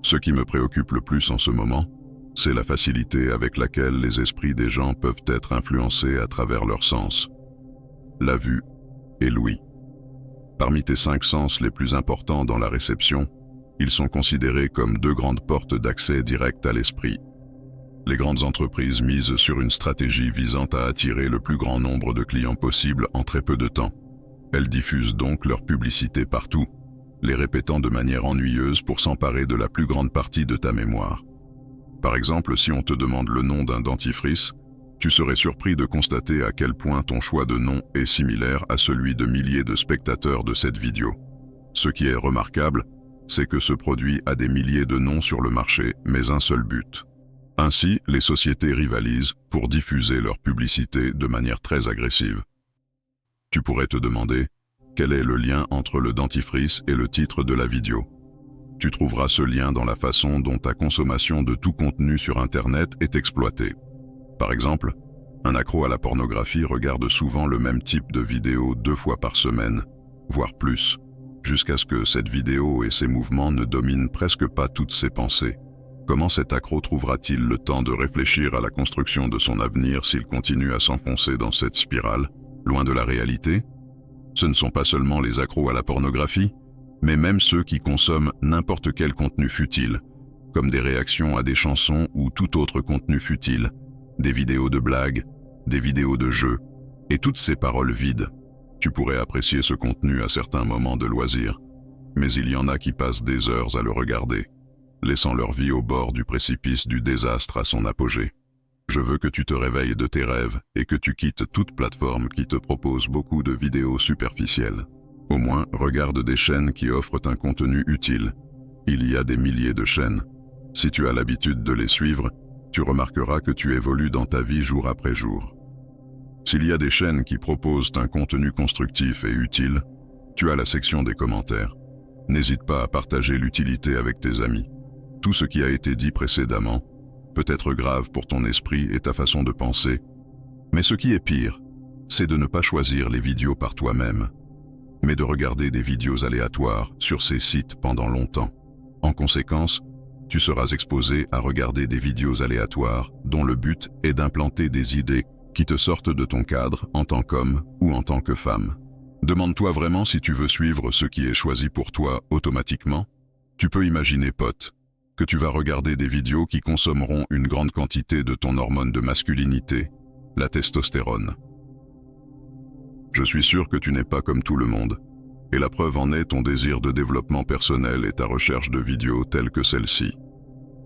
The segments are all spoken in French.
Ce qui me préoccupe le plus en ce moment, c'est la facilité avec laquelle les esprits des gens peuvent être influencés à travers leurs sens. La vue et l'ouïe. Parmi tes 5 sens les plus importants dans la réception, ils sont considérés comme 2 grandes portes d'accès direct à l'esprit. Les grandes entreprises misent sur une stratégie visant à attirer le plus grand nombre de clients possible en très peu de temps. Elles diffusent donc leur publicité partout, les répétant de manière ennuyeuse pour s'emparer de la plus grande partie de ta mémoire. Par exemple, si on te demande le nom d'un dentifrice, tu serais surpris de constater à quel point ton choix de nom est similaire à celui de milliers de spectateurs de cette vidéo. Ce qui est remarquable, c'est que ce produit a des milliers de noms sur le marché, mais un seul but. Ainsi, les sociétés rivalisent pour diffuser leur publicité de manière très agressive. Tu pourrais te demander, quel est le lien entre le dentifrice et le titre de la vidéo? Tu trouveras ce lien dans la façon dont ta consommation de tout contenu sur Internet est exploitée. Par exemple, un accro à la pornographie regarde souvent le même type de vidéo 2 fois par semaine, voire plus, jusqu'à ce que cette vidéo et ses mouvements ne dominent presque pas toutes ses pensées. Comment cet accro trouvera-t-il le temps de réfléchir à la construction de son avenir s'il continue à s'enfoncer dans cette spirale, loin de la réalité? Ce ne sont pas seulement les accros à la pornographie, mais même ceux qui consomment n'importe quel contenu futile, comme des réactions à des chansons ou tout autre contenu futile, des vidéos de blagues, des vidéos de jeux, et toutes ces paroles vides. Tu pourrais apprécier ce contenu à certains moments de loisir, mais il y en a qui passent des heures à le regarder, laissant leur vie au bord du précipice du désastre à son apogée. Je veux que tu te réveilles de tes rêves et que tu quittes toute plateforme qui te propose beaucoup de vidéos superficielles. Au moins, regarde des chaînes qui offrent un contenu utile. Il y a des milliers de chaînes. Si tu as l'habitude de les suivre, tu remarqueras que tu évolues dans ta vie jour après jour. S'il y a des chaînes qui proposent un contenu constructif et utile, tu as la section des commentaires. N'hésite pas à partager l'utilité avec tes amis. Tout ce qui a été dit précédemment peut être grave pour ton esprit et ta façon de penser, mais ce qui est pire, c'est de ne pas choisir les vidéos par toi-même, mais de regarder des vidéos aléatoires sur ces sites pendant longtemps. En conséquence, tu seras exposé à regarder des vidéos aléatoires dont le but est d'implanter des idées qui te sortent de ton cadre en tant qu'homme ou en tant que femme. Demande-toi vraiment si tu veux suivre ce qui est choisi pour toi automatiquement. Tu peux imaginer, pote, que tu vas regarder des vidéos qui consommeront une grande quantité de ton hormone de masculinité, la testostérone. Je suis sûr que tu n'es pas comme tout le monde, et la preuve en est ton désir de développement personnel et ta recherche de vidéos telles que celle-ci.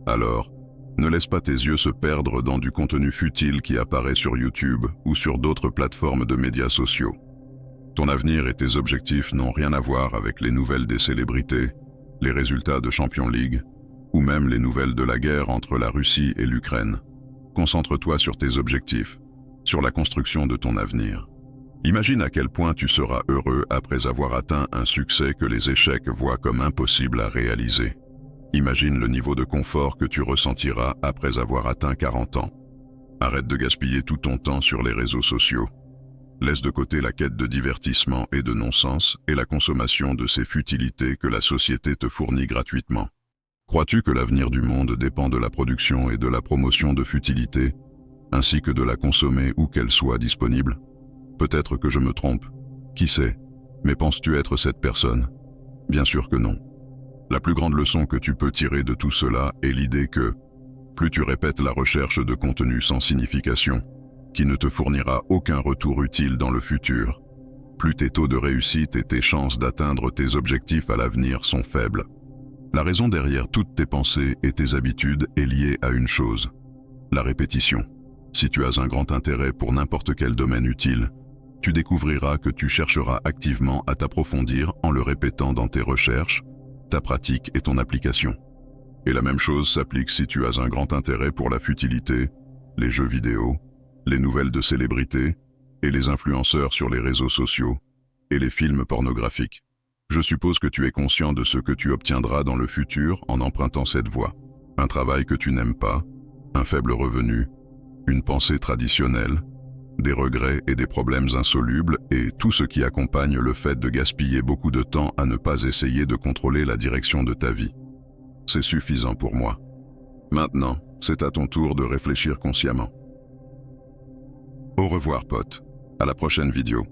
Alors, ne laisse pas tes yeux se perdre dans du contenu futile qui apparaît sur YouTube ou sur d'autres plateformes de médias sociaux. Ton avenir et tes objectifs n'ont rien à voir avec les nouvelles des célébrités, les résultats de Champions League, ou même les nouvelles de la guerre entre la Russie et l'Ukraine. Concentre-toi sur tes objectifs, sur la construction de ton avenir. Imagine à quel point tu seras heureux après avoir atteint un succès que les échecs voient comme impossible à réaliser. Imagine le niveau de confort que tu ressentiras après avoir atteint 40 ans. Arrête de gaspiller tout ton temps sur les réseaux sociaux. Laisse de côté la quête de divertissement et de non-sens et la consommation de ces futilités que la société te fournit gratuitement. Crois-tu que l'avenir du monde dépend de la production et de la promotion de futilités, ainsi que de la consommer où qu'elle soit disponible? Peut-être que je me trompe, qui sait, mais penses-tu être cette personne? Bien sûr que non. La plus grande leçon que tu peux tirer de tout cela est l'idée que, plus tu répètes la recherche de contenu sans signification, qui ne te fournira aucun retour utile dans le futur, plus tes taux de réussite et tes chances d'atteindre tes objectifs à l'avenir sont faibles. La raison derrière toutes tes pensées et tes habitudes est liée à une chose, la répétition. Si tu as un grand intérêt pour n'importe quel domaine utile, tu découvriras que tu chercheras activement à t'approfondir en le répétant dans tes recherches, ta pratique et ton application. Et la même chose s'applique si tu as un grand intérêt pour la futilité, les jeux vidéo, les nouvelles de célébrités et les influenceurs sur les réseaux sociaux et les films pornographiques. Je suppose que tu es conscient de ce que tu obtiendras dans le futur en empruntant cette voie. Un travail que tu n'aimes pas, un faible revenu, une pensée traditionnelle, des regrets et des problèmes insolubles et tout ce qui accompagne le fait de gaspiller beaucoup de temps à ne pas essayer de contrôler la direction de ta vie. C'est suffisant pour moi. Maintenant, c'est à ton tour de réfléchir consciemment. Au revoir, pote. À la prochaine vidéo.